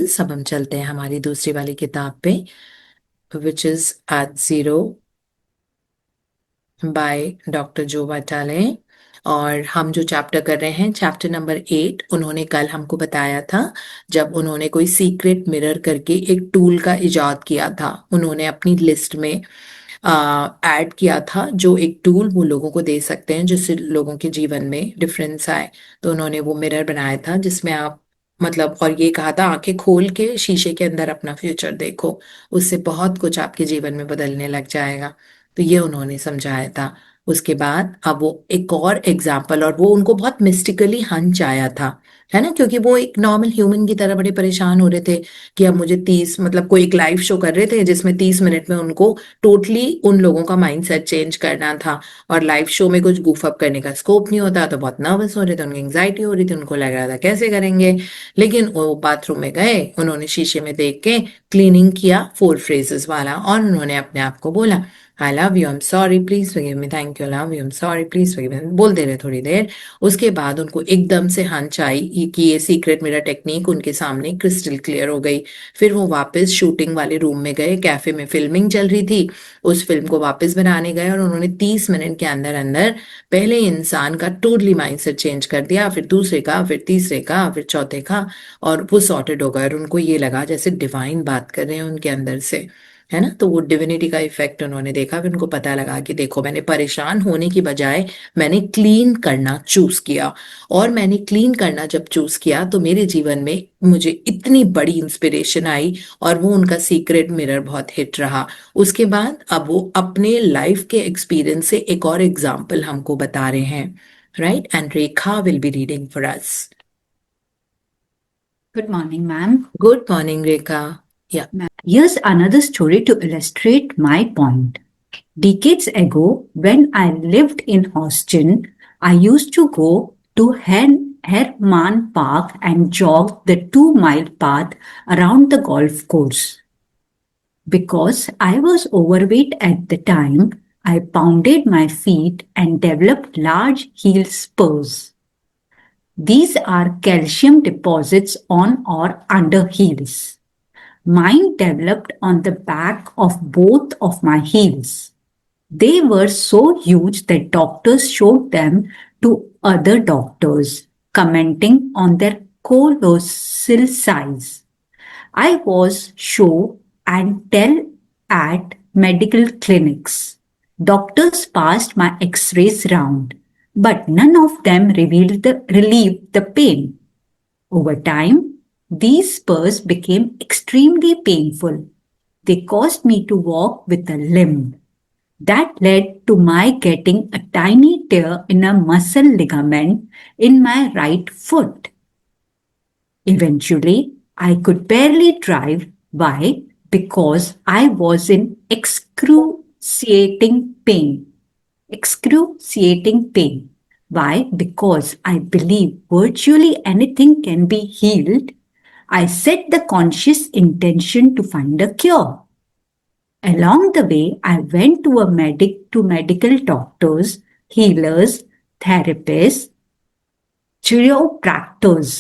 Novels. अब हम चलते हैं हमारी दूसरी वाली किताब पे, which is at zero by doctor जो वाटाले। और हम जो चैप्टर कर रहे हैं चैप्टर नंबर 8। उन्होंने कल हमको बताया था जब उन्होंने कोई सीक्रेट मिरर करके एक टूल का इजाद किया था, उन्होंने अपनी लिस्ट में ऐड किया था, जो एक टूल वो लोगों को दे सकते हैं जिससे लोगों के जीवन में डिफरेंस आए। तो उन्होंने वो मिरर बनाया था जिसमें आप मतलब, और ये कहा था आंखें खोल के शीशे के अंदर अपना फ्यूचर देखो, उससे बहुत कुछ आपके जीवन में बदलने लग जाएगा। तो ये उन्होंने समझाया था। उसके बाद अब वो एक और एग्जाम्पल, और वो उनको बहुत मिस्टिकली हंच आया था, है ना, क्योंकि वो एक नॉर्मल ह्यूमन की तरह बड़े परेशान हो रहे थे कि अब मुझे 30 मतलब कोई एक लाइव शो कर रहे थे जिसमें 30 मिनट में उनको टोटली उन लोगों का माइंडसेट चेंज करना था। और लाइव शो में कुछ गूफ अप करने का स्कोप नहीं होता, तो बहुत नर्वस हो रहे थे, उनकी एंग्जाइटी हो रही थी, उनको लग रहा था कैसे करेंगे। लेकिन वो बाथरूम में गए, उन्होंने शीशे में देख के क्लीनिंग किया 4 फ्रेजेस वाला, और उन्होंने अपने आप को बोला आई love you, I am sorry, please forgive me, thank you, love you, I am sorry, please forgive me, बोल दे रहे थोड़ी देर। उसके बाद उनको एकदम से हंच आई कि ये सीक्रेट मिरर टेक्निक उनके सामने क्रिस्टल क्लियर हो गई। फिर वो वापस शूटिंग वाले रूम में गए, कैफे में फिल्मिंग चल रही थी, उस फिल्म को वापस बनाने गए, और उन्होंने 30 मिनट के अंदर अंदर पहले इंसान का टोटली माइंडसेट चेंज कर दिया, फिर दूसरे का, फिर तीसरे का, फिर चौथे का, और वो सॉर्टेड हो गए। और उनको ये लगा जैसे डिवाइन बात कर रहे हैं उनके अंदर से, है ना। तो वो डिविनिटी का इफेक्ट उन्होंने देखा। फिर उनको पता लगा कि देखो, मैंने परेशान होने की बजाय मैंने क्लीन करना चूज किया, और मैंने क्लीन करना जब चूज किया तो मेरे जीवन में मुझे इतनी बड़ी इंस्पिरेशन आई, और वो उनका सीक्रेट मिरर बहुत हिट रहा। उसके बाद अब वो अपने लाइफ के एक्सपीरियंस से एक और एग्जाम्पल हमको बता रहे हैं, right. And Rekha will be reading for us. Good morning, ma'am. Good morning Rekha. या Here's another story to illustrate my point. Decades ago, when I lived in Houston, I used to go to Herman Park and jog the 2 mile path around the golf course. Because I was overweight at the time, I pounded my feet and developed large heel spurs. These are calcium deposits on or under heels. Mine developed on the back of both of my heels. They were so huge that doctors showed them to other doctors, commenting on their colossal size. I was show and tell at medical clinics. Doctors passed my x-rays round, but none of them relieved the pain. Over time, these spurs became extremely painful. They caused me to walk with a limp. That led to my getting a tiny tear in a muscle ligament in my right foot. Eventually, I could barely drive. Why? Because I was in excruciating pain. Excruciating pain. Why? Because I believe virtually anything can be healed. I set the conscious intention to find a cure. Along the way, I went to medical doctors, healers, therapists, chiropractors,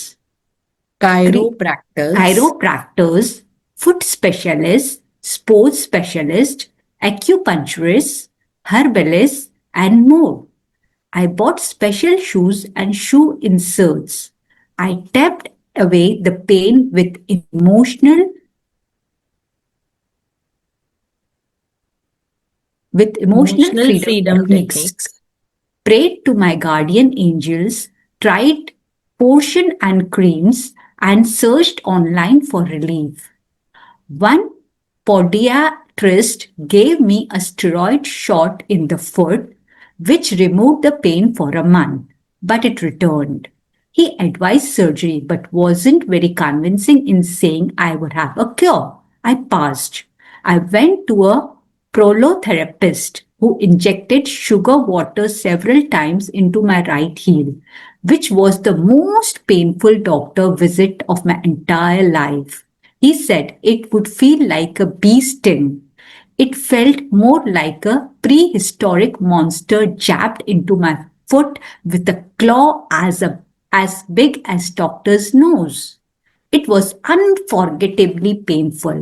chiropractors. chiropractors, foot specialists, sports specialists, acupuncturists, herbalists, and more. I bought special shoes and shoe inserts. I tapped away the pain with emotional emotional freedom freedom techniques, techniques. prayed to my guardian angels, tried potion and creams, and searched online for relief. One podiatrist gave me a steroid shot in the foot, which removed the pain for a month, but it returned. He advised surgery but wasn't very convincing in saying I would have a cure. I passed. I went to a prolotherapist who injected sugar water several times into my right heel, which was the most painful doctor visit of my entire life. He said it would feel like a bee sting. It felt more like a prehistoric monster jabbed into my foot with a claw as big as doctor's nose. It was unforgettably painful.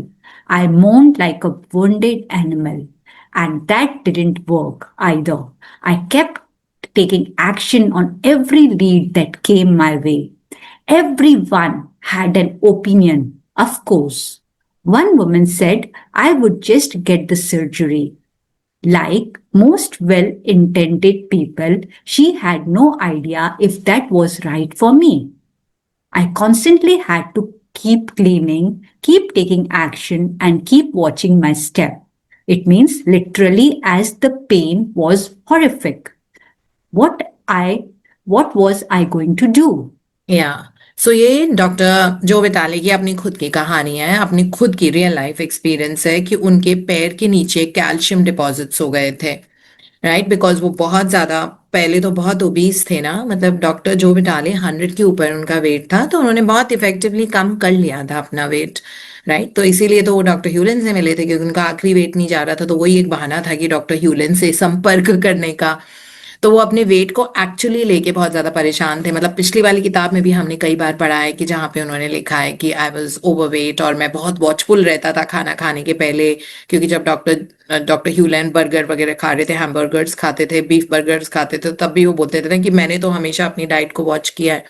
I moaned like a wounded animal, and that didn't work either. I kept taking action on every lead that came my way. Everyone had an opinion, of course. One woman said I would just get the surgery. Like most well intended people, she had no idea if that was right for me. I constantly had to keep cleaning, keep taking action, and keep watching my step. It means literally as the pain was horrific. What I what was I going to do? या सो ये doctor जो विटाले की अपनी खुद की कहानी है, अपनी खुद की रियल लाइफ एक्सपीरियंस है कि उनके पैर के नीचे कैल्शियम डिपॉजिट्स हो गए थे, राइट? बिकॉज वो बहुत ज़्यादा पहले तो बहुत ओबीस थे ना, मतलब डॉक्टर जो विटाले 100 के ऊपर उनका वेट था, तो उन्होंने बहुत इफेक्टिवली कम कर लिया था अपना वेट, राइट? तो इसीलिए तो वो डॉक्टर ह्यूलन से मिले थे, क्योंकि उनका आखिरी वेट नहीं जा रहा था, तो वही एक बहाना था कि डॉक्टर ह्यूलन से संपर्क करने का। तो वो अपने वेट को एक्चुअली लेके बहुत ज्यादा परेशान थे। मतलब पिछली वाली किताब में भी हमने कई बार पढ़ा है कि जहाँ पे उन्होंने लिखा है कि आई वॉज ओवरवेट और मैं बहुत वॉचफुल रहता था खाना खाने के पहले, क्योंकि जब डॉक्टर ह्यूलन बर्गर वगैरह खा रहे थे, हैमबर्गर्स खाते थे, बीफ बर्गर्स खाते थे, तब भी वो बोलते थे ना कि मैंने तो हमेशा अपनी डाइट को वॉच किया है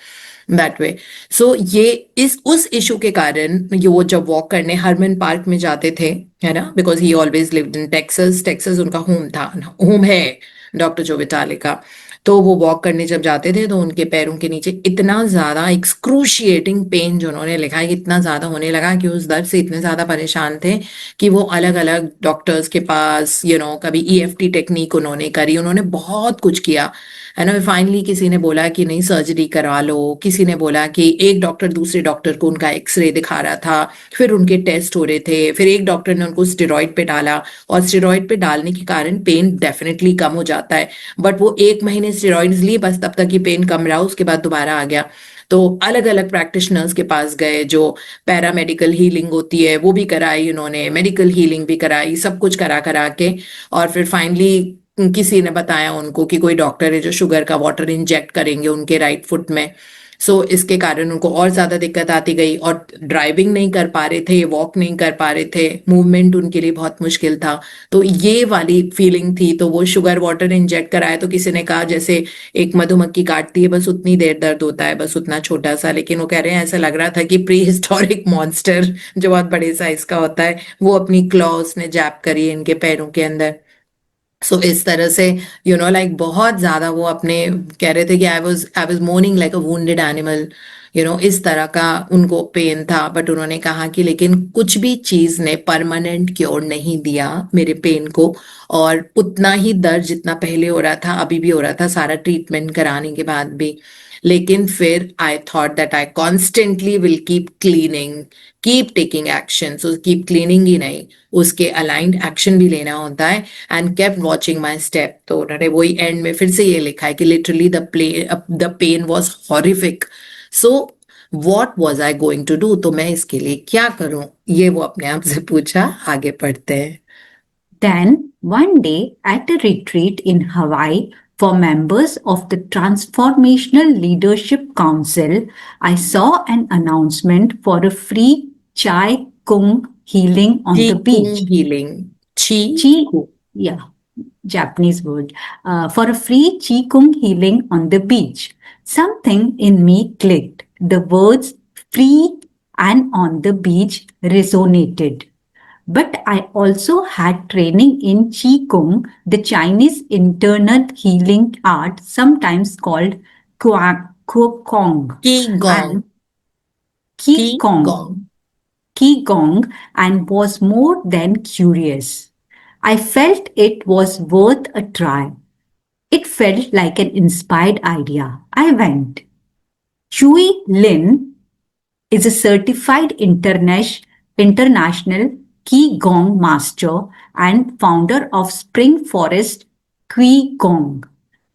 दैट वे। सो ये इस उस इशू के कारण ये वो जब वॉक करने हरमन पार्क में जाते थे, है ना, because he always lived in Texas, Texas उनका होम था, होम है डॉक्टर जो विटाले का। तो वो वॉक करने जब जाते थे तो उनके पैरों के नीचे इतना ज्यादा एक्सक्रूशिएटिंग पेन, जो उन्होंने लिखा है, इतना ज्यादा होने लगा कि उस दर्द से इतने ज्यादा परेशान थे कि वो अलग अलग डॉक्टर्स के पास कभी ईएफटी टेक्निक उन्होंने करी, उन्होंने बहुत कुछ किया, है ना। फाइनली किसी ने बोला कि नहीं सर्जरी करा लो, किसी ने बोला कि एक डॉक्टर दूसरे डॉक्टर को उनका एक्सरे दिखा रहा था, फिर उनके टेस्ट हो रहे थे, फिर एक डॉक्टर ने उनको स्टेरॉइड पे डाला, और स्टेरॉइड पे डालने के कारण पेन डेफिनेटली कम हो जाता है, बट वो 1 महीने स्टेरॉइड्स लिए बस, तब तक ही पेन कम रहा, उसके बाद दोबारा आ गया। तो अलग अलग प्रैक्टिशनर्स के पास गए, जो पैरामेडिकल हीलिंग होती है वो भी कराई उन्होंने, मेडिकल हीलिंग भी कराई, सब कुछ करा करा के, और फिर फाइनली किसी ने बताया उनको कि कोई डॉक्टर है जो शुगर का वाटर इंजेक्ट करेंगे उनके राइट फुट में। सो इसके कारण उनको और ज्यादा दिक्कत आती गई, और ड्राइविंग नहीं कर पा रहे थे, वॉक नहीं कर पा रहे थे, मूवमेंट उनके लिए बहुत मुश्किल था। तो ये वाली फीलिंग थी, तो वो शुगर वाटर इंजेक्ट कराया, तो किसी ने कहा जैसे एक मधुमक्खी काटती है बस उतनी देर दर्द होता है, बस उतना छोटा सा, लेकिन वो कह रहे हैं ऐसा लग रहा था कि प्री हिस्टोरिक मॉन्स्टर जो बहुत बड़े साइज का होता है, वो अपनी क्लॉस ने जैप करी इनके पैरों के अंदर। सो इस तरह से लाइक बहुत ज्यादा वो अपने कह रहे थे कि I was morning like a wounded animal, इस तरह का उनको पेन था। बट उन्होंने कहा कि लेकिन कुछ भी चीज ने परमानेंट क्योर नहीं दिया मेरे पेन को, और उतना ही दर्द जितना पहले हो रहा था अभी भी हो रहा था, सारा ट्रीटमेंट कराने के बाद भी। लेकिन फिर I thought that I constantly will keep cleaning, keep taking action. So keep cleaning ही नहीं, उसके अलाइंड एक्शन भी लेना होता है, and kept watching my step. तो उन्होंने वही एंड में फिर से ये लिखा है कि literally the pain was horrific. So what was I going to do, तो मैं इसके लिए क्या करूं, ये वो अपने आप से पूछा। आगे पढ़ते हैं। Then, one day at a retreat in Hawaii for members of the Transformational Leadership Council, I saw an announcement for a free Chai Kung healing on ची the beach. कुंग हीलिंग, ची Chi, kung, yeah, Japanese word, for a free Qigong healing on the beach. Something in me clicked. The words free and on the beach resonated. But I also had training in Qigong, the Chinese internal healing art, sometimes called Kong, की gong, and की Qigong, gong. Qigong, and was more than curious. I felt it was worth a try. It felt like an inspired idea. I went. Chui Lin is a certified international Qigong master and founder of Spring Forest Qigong.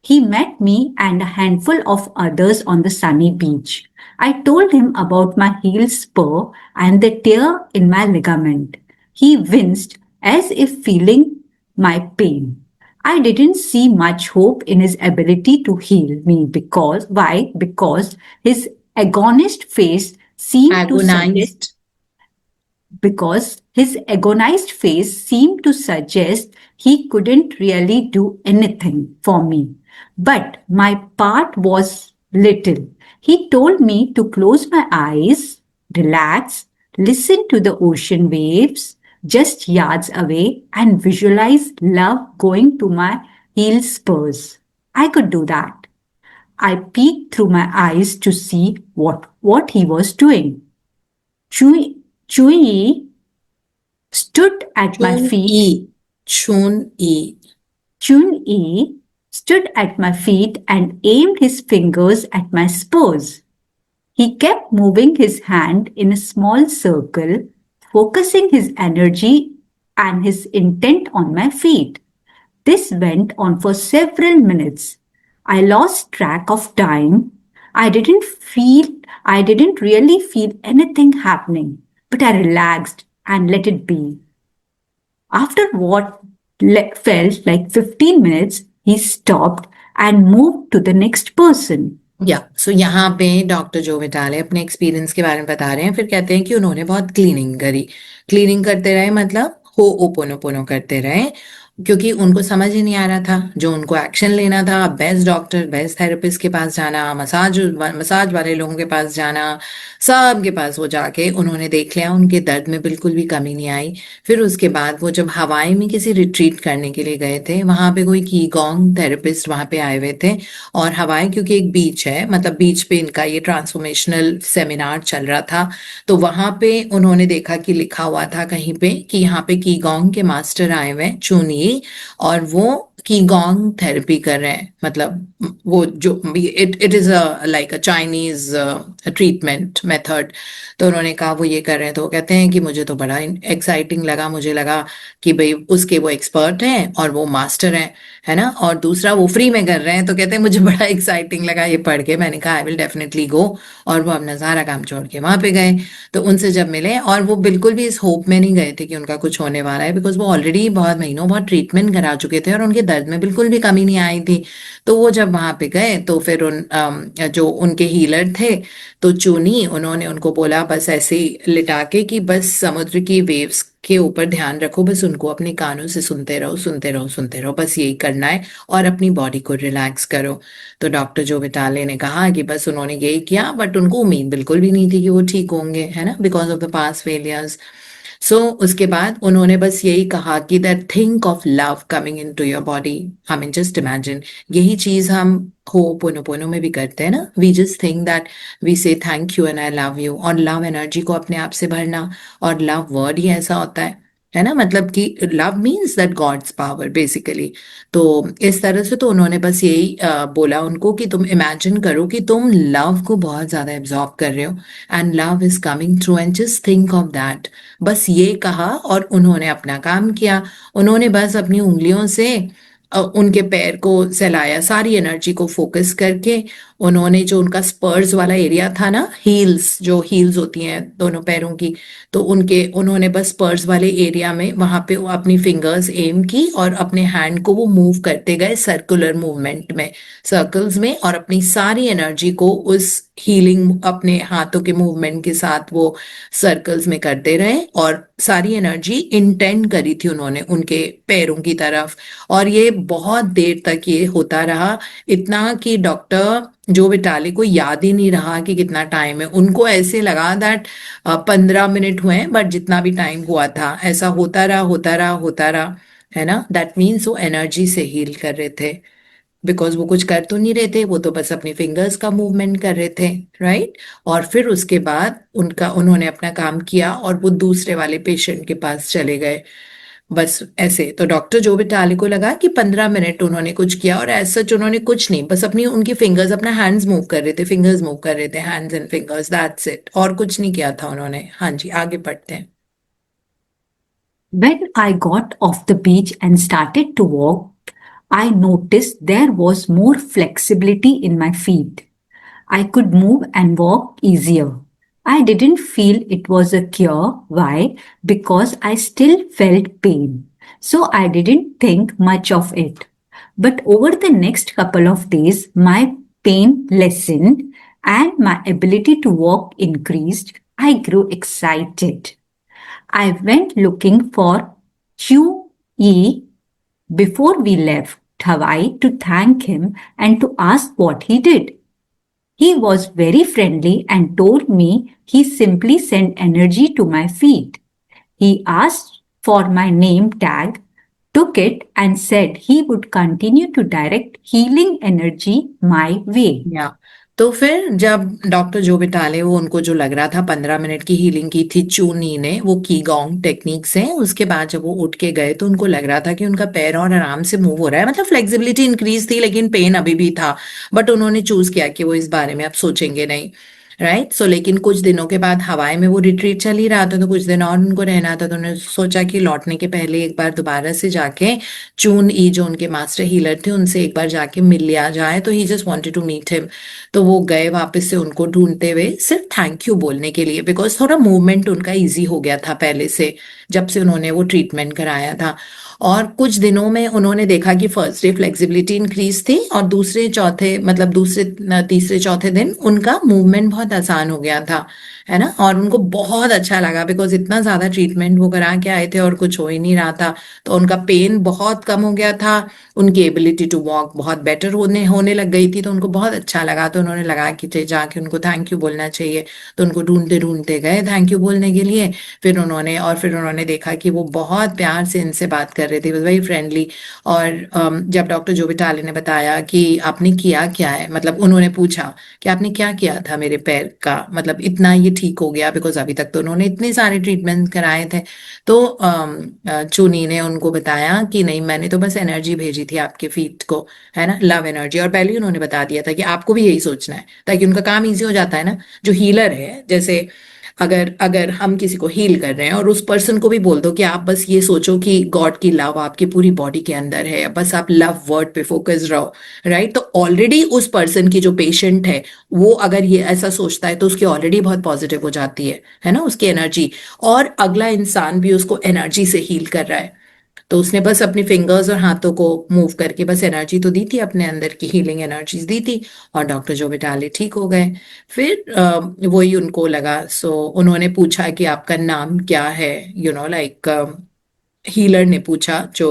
He met me and a handful of others on the sunny beach. I told him about my heel spur and the tear in my ligament. He winced as if feeling my pain. I didn't see much hope in his ability to heal me because why? Because his agonist face seemed to suggest Agonized. because his agonized face seemed to suggest he couldn't really do anything for me. But my part was little. He told me to close my eyes, relax, listen to the ocean waves just yards away, and visualize love going to my heel spurs. I could do that. I peeked through my eyes to see what he was doing. Chui stood at my Chun feet. E. Chun E. Chun Yi stood at my feet and aimed his fingers at my spurs. He kept moving his hand in a small circle, focusing his energy and his intent on my feet. This went on for several minutes. I lost track of time. I didn't really feel anything happening, but I relaxed and let it be. After what felt like 15 minutes, he stopped and moved to the next person. सो यहाँ पे doctor जो विटाले अपने experience के बारे में बता रहे हैं, फिर कहते हैं कि उन्होंने बहुत क्लीनिंग करी। क्लीनिंग करते रहे मतलब हो ओपोनोपोनो करते रहे, क्योंकि उनको समझ ही नहीं आ रहा था जो उनको एक्शन लेना था। बेस्ट डॉक्टर, बेस्ट थेरेपिस्ट के पास जाना, मसाज वाले लोगों के पास जाना, सब के पास वो जाके उन्होंने देख लिया, उनके दर्द में बिल्कुल भी कमी नहीं आई। फिर उसके बाद वो जब हवाई में किसी रिट्रीट करने के लिए गए थे, वहां पे कोई कीगोंग थेरेपिस्ट वहां पे आए हुए थे, और हवाई क्योंकि एक बीच है, मतलब बीच पे इनका ये ट्रांसफॉर्मेशनल सेमिनार चल रहा था, तो वहां पे उन्होंने देखा कि लिखा हुआ था कहीं पे कि यहाँ पे कीगोंग के मास्टर आए हुए हैं, चुनी, और वो कीगोंग थेरेपी कर रहे हैं। मतलब वो जो it is like a Chinese treatment method. तो उन्होंने कहा वो ये कर रहे हैं, तो वो कहते हैं कि मुझे तो बड़ा एक्साइटिंग लगा, मुझे लगा कि भाई उसके वो एक्सपर्ट हैं और वो मास्टर हैं, है ना, और दूसरा वो फ्री में कर रहे हैं, तो कहते हैं मुझे बड़ा एक्साइटिंग लगा ये पढ़ के। मैंने कहा आई विल डेफिनेटली गो, और वो अपना सारा काम छोड़ के वहां पे गए। तो उनसे जब मिले, और वो बिल्कुल भी इस होप में नहीं गए थे कि उनका कुछ होने वाला है, बिकॉज वो ऑलरेडी बहुत महीनों बहुत ट्रीटमेंट करा चुके थे और उनके दर्द में बिल्कुल भी कमी नहीं आई थी। तो वो जब वहां पे गए तो फिर जो उनके हीलर थे, तो चुनी, उन्होंने उनको बोला बस ऐसे ही लिटा के कि बस समुद्र की वेव्स के ऊपर ध्यान रखो, बस उनको अपने कानों से सुनते रहो, सुनते रहो, सुनते रहो, बस यही करना है, और अपनी बॉडी को रिलैक्स करो। तो डॉक्टर जो विटाले ने कहा कि बस उन्होंने यही किया, बट उनको उम्मीद बिल्कुल भी नहीं थी कि वो ठीक होंगे, है ना, because of the past failures. So उसके बाद उन्होंने बस यही कहा कि that think of love coming into your body. I mean just imagine, यही चीज हम हो पोनो में भी करते हैं ना, we just think that we say thank you and I love you, और लव एनर्जी को अपने आप से भरना, और लव वर्ड ही ऐसा होता है ना, मतलब कि love means that God's power basically. तो इस तरह से तो उन्होंने बस यही बोला उनको कि तुम इमेजिन करो कि तुम लव को बहुत ज्यादा एब्जॉर्ब कर रहे हो, and love is coming through, and just think of that. बस ये कहा और उन्होंने अपना काम किया। उन्होंने बस अपनी उंगलियों से उनके पैर को सहलाया, सारी एनर्जी को फोकस करके। उन्होंने जो उनका स्पर्स वाला एरिया था ना, हील्स, जो हील्स होती हैं दोनों पैरों की, तो उन्होंने बस स्पर्स वाले एरिया में वहां पे वो अपनी फिंगर्स एम की, और अपने हैंड को वो मूव करते गए सर्कुलर मूवमेंट में, सर्कल्स में, और अपनी सारी एनर्जी को उस हीलिंग अपने हाथों के मूवमेंट के साथ वो सर्कल्स में करते रहे, और सारी एनर्जी इंटेंड करी थी उन्होंने उनके पैरों की तरफ। और ये बहुत देर तक ये होता रहा, इतना कि डॉक्टर जो विटाली को याद ही नहीं रहा कि कितना टाइम है। उनको ऐसे लगा दैट 15 मिनट हुए हैं, बट जितना भी टाइम हुआ था ऐसा होता रहा, होता रहा, होता रहा, है ना। दैट मीन्स वो एनर्जी से हील कर रहे थे, बिकॉज वो कुछ कर तो नहीं रहे थे, वो तो बस अपनी फिंगर्स का मूवमेंट कर रहे थे, राइट। और फिर उसके बाद उन्होंने अपना काम किया और वो दूसरे वाले पेशेंट के पास चले गए। बस ऐसे तो डॉक्टर जो विटाली को लगा कि 15 मिनट उन्होंने कुछ किया, और ऐसा उन्होंने कुछ नहीं, बस अपनी उनकी फिंगर्स, अपना हैंड्स मूव कर रहे थे, फिंगर्स मूव कर रहे थे, hands and fingers, that's it, और कुछ नहीं किया था उन्होंने। हाँ जी, आगे बढ़ते हैं। When I got off the beach and started to walk, I noticed there was more flexibility in my feet. I could move and walk easier. I didn't feel it was a cure. Why? Because I still felt pain. So I didn't think much of it. But over the next couple of days, my pain lessened and my ability to walk increased, I grew excited. I went looking for Chu Yi before we left Hawaii to thank him and to ask what he did. He was very friendly and told me he simply sent energy to my feet. He asked for my name tag, took it, and said he would continue to direct healing energy my way. या तो फिर जब doctor जो बिटाले वो उनको जो लग रहा था 15 मिनट की हीलिंग की थी चूनी ने वो की गोंग टेक्निक से, उसके बाद जब वो उठ के गए तो उनको लग रहा था कि उनका पैर और आराम से मूव हो रहा है, मतलब फ्लेक्सिबिलिटी इंक्रीज थी लेकिन पेन अभी भी था। बट उन्होंने चूज किया कि वो इस बारे में अब सोचेंगे नहीं, राइट। सो लेकिन कुछ दिनों के बाद हवाई में वो रिट्रीट चल ही रहा था तो कुछ दिन और उनको रहना था, तो उन्होंने सोचा कि लौटने के पहले एक बार दोबारा से जाके चून ई जो उनके मास्टर हीलर थे उनसे एक बार जाके मिल लिया जाए। तो he just wanted to meet him. तो वो गए वापस से उनको ढूंढते हुए सिर्फ थैंक यू बोलने के लिए, बिकॉज थोड़ा मूवमेंट उनका ईजी हो गया था पहले से जब से उन्होंने वो ट्रीटमेंट कराया था। और कुछ दिनों में उन्होंने देखा कि फर्स्ट डे फ्लेक्सिबिलिटी इंक्रीज थी और दूसरे चौथे मतलब दूसरे तीसरे चौथे दिन उनका मूवमेंट बहुत आसान हो गया था, है ना। और उनको बहुत अच्छा लगा बिकॉज इतना ज्यादा ट्रीटमेंट वो करा के आए थे और कुछ हो ही नहीं रहा था। तो उनका पेन बहुत कम हो गया था, उनकी एबिलिटी टू वॉक बहुत बेटर होने होने लग गई थी। तो उनको बहुत अच्छा लगा, तो उन्होंने लगा कि जाके उनको थैंक यू बोलना चाहिए। तो उनको ढूंढते ढूंढते गए थैंक यू बोलने के लिए। फिर उन्होंने देखा कि वो बहुत प्यार से इनसे बात कर रहे थे, वॉज वेरी फ्रेंडली। और जब डॉक्टर जोबिटाले ने बताया कि आपने किया क्या है, मतलब उन्होंने पूछा कि आपने क्या किया था मेरे पैर का, मतलब इतना ये ठीक हो गया, बिकॉज अभी तक तो उन्होंने इतने सारे ट्रीटमेंट कराए थे। तो चुनी ने उनको बताया कि नहीं, मैंने तो बस एनर्जी भेजी थी आपके फीट को, है ना, लव एनर्जी। और पहले ही उन्होंने बता दिया था कि आपको भी यही सोचना है ताकि उनका काम इजी हो जाता है ना। जो हीलर है, जैसे अगर अगर हम किसी को हील कर रहे हैं और उस पर्सन को भी बोल दो कि आप बस ये सोचो कि गॉड की लव आपकी पूरी बॉडी के अंदर है, बस आप लव वर्ड पे फोकस रहो, राइट। तो ऑलरेडी उस पर्सन की जो पेशेंट है वो अगर ये ऐसा सोचता है तो उसकी ऑलरेडी बहुत पॉजिटिव हो जाती है ना, उसकी एनर्जी। और अगला इंसान भी उसको एनर्जी से हील कर रहा है। तो उसने बस अपनी फिंगर्स और हाथों को मूव करके बस एनर्जी तो दी थी, अपने अंदर की हीलिंग एनर्जीज दी थी, और डॉक्टर जो बिटाले ठीक हो गए। फिर वही उनको लगा। सो उन्होंने पूछा कि आपका नाम क्या है, लाइक हीलर ने पूछा, जो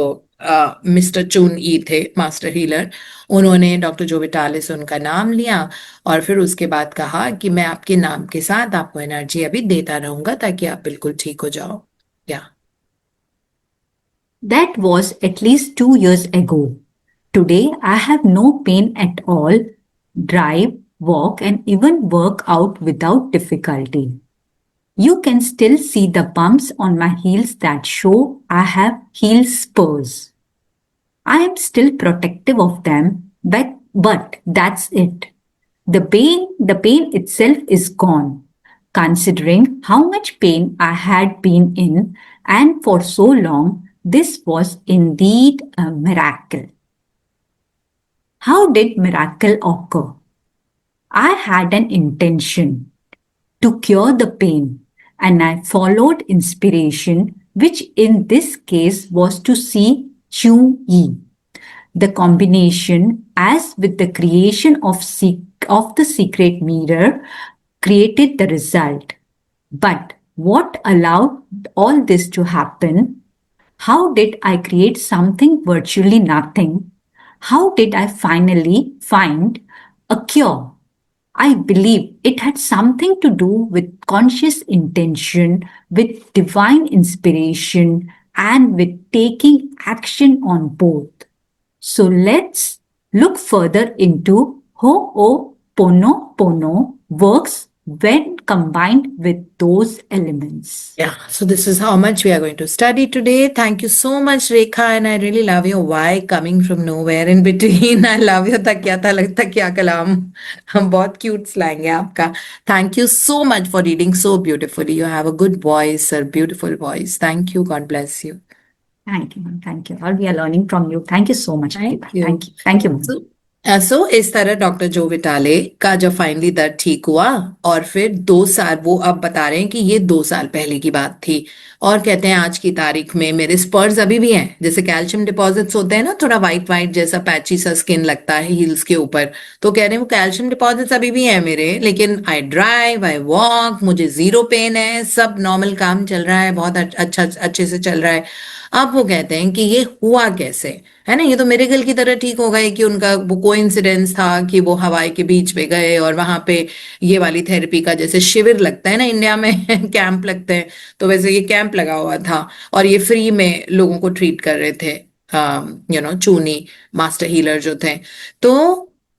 मिस्टर चुन ई थे मास्टर हीलर। उन्होंने डॉक्टर जो बिटाले से उनका नाम लिया और फिर उसके बाद कहा कि मैं आपके नाम के साथ आपको एनर्जी अभी देता रहूंगा ताकि आप बिल्कुल ठीक हो जाओ। या That was at least 2 years ago. Today, I have no pain at all, drive, walk, and even work out without difficulty. You can still see the bumps on my heels that show I have heel spurs. I am still protective of them, but that's it. The pain itself is gone. Considering how much pain I had been in and for so long, this was indeed a miracle. How did miracle occur? I had an intention to cure the pain and I followed inspiration, which in this case was to see Chu Yi. The combination, as with the creation of the secret mirror, created the result. But what allowed all this to happen? How did I create something virtually nothing? How did I finally find a cure? I believe it had something to do with conscious intention, with divine inspiration, and with taking action on both. So let's look further into Ho'oponopono works when combined with those elements. Yeah, so this is how much we are going to study today. Thank you so much, Rekha, and I really love your why coming from nowhere in between. I love your takya tha takya kalam. हम बहुत cute slang है आपका. Thank you so much for reading so beautifully. You have a good voice, a beautiful voice. Thank you. God bless you. Thank you, ma'am. Thank you. All we are learning from you. Thank you so much, Thank Pratibha. you. Thank you. Thank you, ma'am. So सो इस तरह doctor जो विटाले का जब finally दर्द ठीक हुआ, और फिर 2 साल, वो अब बता रहे हैं कि ये 2 साल पहले की बात थी, और कहते हैं आज की तारीख में मेरे स्पर्स अभी भी हैं, जैसे कैल्शियम डिपॉजिट्स होते हैं ना, थोड़ा वाइट वाइट जैसा पैची सा स्किन लगता है हील्स के ऊपर, तो कह रहे हैं वो कैल्शियम डिपॉजिट्स अभी भी हैं मेरे, लेकिन आई ड्राइव, आई वॉक, मुझे जीरो पेन है, सब नॉर्मल काम चल रहा है, बहुत अच्छा अच्छे से चल रहा है। अब वो कहते हैं कि ये हुआ कैसे, है ना, ये तो मेरेकल की तरह ठीक हो गए कि उनका वो कोइंसिडेंस था कि वो हवाई के बीच पे गए और वहां पे ये वाली थेरेपी का जैसे शिविर लगता है ना इंडिया में कैंप लगते हैं, तो वैसे ये कैंप लगा हुआ था और ये फ्री में लोगों को ट्रीट कर रहे थे, चूनी मास्टर हीलर जो थे। तो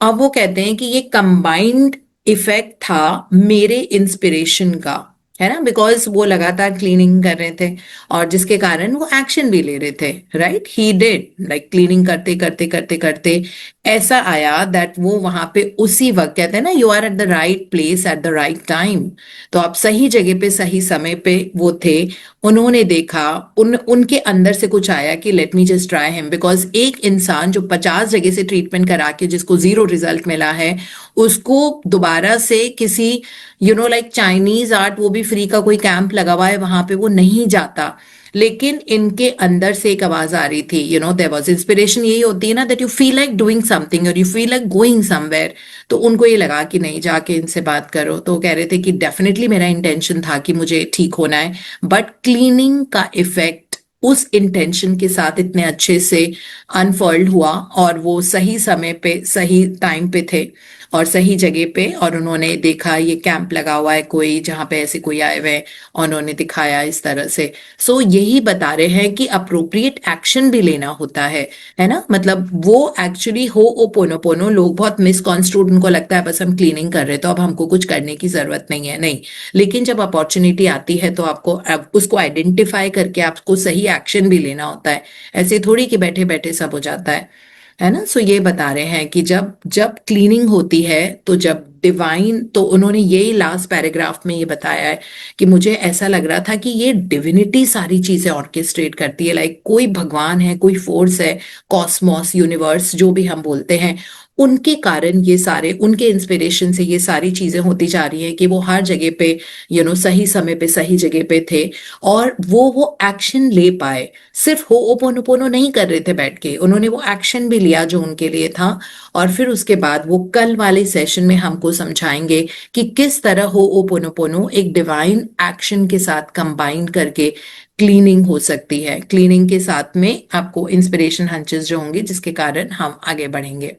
अब वो कहते हैं कि ये कंबाइंड इफेक्ट था मेरे इंस्पिरेशन का, है ना, बिकॉज वो लगातार क्लीनिंग कर रहे थे और जिसके कारण वो एक्शन भी ले रहे थे, right, he did like cleaning करते करते करते करते ऐसा आया दैट वो वहां पे उसी वक्त, कहते हैं ना, you are at the right place at the right time, तो आप सही जगह पे सही समय पे वो थे। उन्होंने देखा, उनके अंदर से कुछ आया कि let me just try him, because एक इंसान जो 50 जगह से ट्रीटमेंट करा के जिसको जीरो रिजल्ट मिला है, उसको दोबारा से किसी लाइक चाइनीज आर्ट, वो भी फ्री का कोई कैंप लगा हुआ है वहां पे, वो नहीं जाता। लेकिन इनके अंदर से एक आवाज आ रही थी, देयर वाज इंस्पिरेशन, यही होती है ना, that you feel like doing something और you feel like going somewhere. तो उनको ये लगा कि नहीं, जाके इनसे बात करो, तो कह रहे थे कि डेफिनेटली मेरा इंटेंशन था कि मुझे ठीक होना है, बट क्लीनिंग का इफेक्ट उस इंटेंशन के साथ इतने अच्छे से अनफोल्ड हुआ, और वो सही समय पे सही टाइम पे थे और सही जगह पे, और उन्होंने देखा ये कैंप लगा हुआ है कोई जहाँ पे ऐसे कोई आए हुए हैं, और उन्होंने दिखाया इस तरह से। सो यही बता रहे हैं कि अप्रोप्रिएट एक्शन भी लेना होता है ना, मतलब वो एक्चुअली हो ओपोनोपोनो, लोग बहुत मिसकॉन्स्ट्रूड, उनको लगता है बस हम क्लीनिंग कर रहे हैं तो अब हमको कुछ करने की जरूरत नहीं है, नहीं, लेकिन जब अपॉर्चुनिटी आती है तो आपको अब उसको आइडेंटिफाई करके आपको सही एक्शन भी लेना होता है, ऐसे थोड़ी कि बैठे बैठे सब हो जाता है ना। सो ये बता रहे हैं कि जब जब क्लीनिंग होती है, तो जब डिवाइन, तो उन्होंने यही लास्ट पैराग्राफ में ये बताया है कि मुझे ऐसा लग रहा था कि ये डिविनिटी सारी चीजें ऑर्केस्ट्रेट करती है, लाइक कोई भगवान है, कोई फोर्स है, कॉस्मोस, यूनिवर्स जो भी हम बोलते हैं, उनके कारण ये सारे, उनके इंस्पिरेशन से ये सारी चीजें होती जा रही हैं कि वो हर जगह पे सही समय पे सही जगह पे थे, और वो एक्शन ले पाए, सिर्फ हो ओपोनोपोनो नहीं कर रहे थे बैठ के, उन्होंने वो एक्शन भी लिया जो उनके लिए था। और फिर उसके बाद वो कल वाले सेशन में हमको समझाएंगे कि किस तरह हो ओपोनोपोनो एक डिवाइन एक्शन के साथ कंबाइन करके क्लीनिंग हो सकती है, क्लीनिंग के साथ में आपको इंस्पिरेशन हंचेस जो होंगे जिसके कारण हम आगे बढ़ेंगे,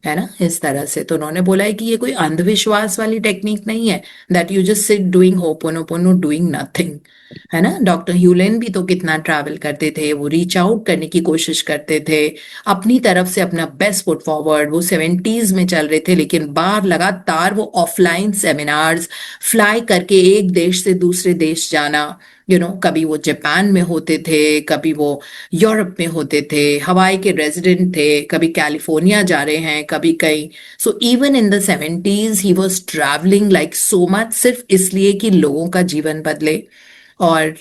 है ना, इस तरह से। तो उन्होंने बोला है कि ये कोई अंधविश्वास वाली टेक्निक नहीं है, that you just sit doing ho'oponopono doing nothing, है ना। डॉक्टर ह्यूलेन भी तो कितना ट्रैवल करते थे, वो रीच आउट करने की कोशिश करते थे, अपनी तरफ से अपना बेस्ट फुट फॉरवर्ड, वो 70s में चल रहे थे, लेकिन बार लगातार वो ऑफलाइन सेमिनार्स, फ्लाई करके एक देश से दूसरे देश जाना, कभी वो जापान में होते थे, कभी वो यूरोप में होते थे, हवाई के रेजिडेंट थे, कभी कैलिफोर्निया जा रहे हैं, कभी कहीं। So even in the 70s he was travelling like so much, सिर्फ इसलिए कि लोगों का जीवन बदले, और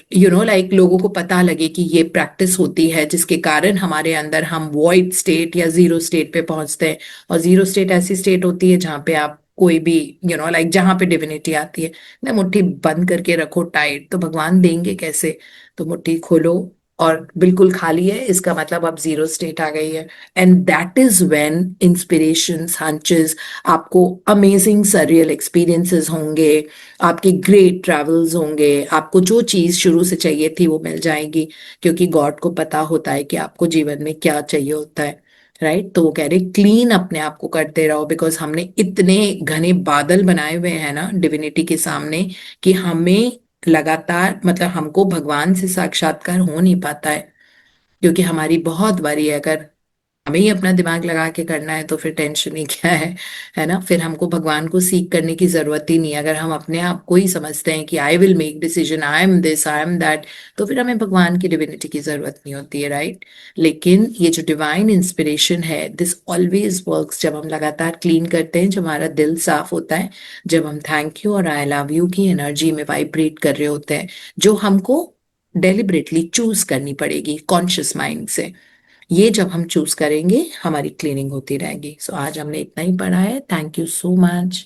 लाइक लोगों को पता लगे कि ये प्रैक्टिस होती है जिसके कारण हमारे अंदर हम वॉइड स्टेट या जीरो स्टेट पे पहुंचते हैं। और जीरो स्टेट ऐसी स्टेट होती है जहाँ पे आप कोई भी लाइक जहाँ पे डिविनिटी आती है ना, मुट्ठी बंद करके रखो टाइट, तो भगवान देंगे कैसे, तो मुट्ठी खोलो और बिल्कुल खाली है, इसका मतलब अब जीरो स्टेट आ गई है। And that is when inspirations, hunches, आपको अमेजिंग सरियल एक्सपीरियंसेस होंगे, आपके ग्रेट ट्रैवल्स होंगे, आपको जो चीज शुरू से चाहिए थी वो मिल जाएगी, क्योंकि गॉड को पता होता है कि आपको जीवन में क्या चाहिए होता है, राइट। तो वो कह रहे क्लीन अपने आप को करते रहो, बिकॉज हमने इतने घने बादल बनाए हुए हैं ना डिविनिटी के सामने, कि हमें लगातार, मतलब हमको भगवान से साक्षात्कार हो नहीं पाता है, क्योंकि हमारी बहुत बारी है, अगर हमें ही अपना दिमाग लगा के करना है तो फिर टेंशन ही क्या है ना, फिर हमको भगवान को सीख करने की जरूरत ही नहीं है। अगर हम अपने आप को ही समझते हैं कि I will make decision, I am this, I am that, तो फिर हमें भगवान की डिविनिटी की जरूरत नहीं होती है, राइट। लेकिन ये जो डिवाइन इंस्पिरेशन है, दिस ऑलवेज वर्क्स जब हम लगातार क्लीन करते हैं, जब हमारा दिल साफ होता है, जब हम थैंक यू और आई लव यू की एनर्जी में वाइब्रेट कर रहे होते हैं, जो हमको डेलिबरेटली चूज करनी पड़ेगी कॉन्शियस माइंड से, ये जब हम चूज करेंगे हमारी क्लीनिंग होती रहेगी। सो आज हमने इतना ही पढ़ा है। Thank you so much.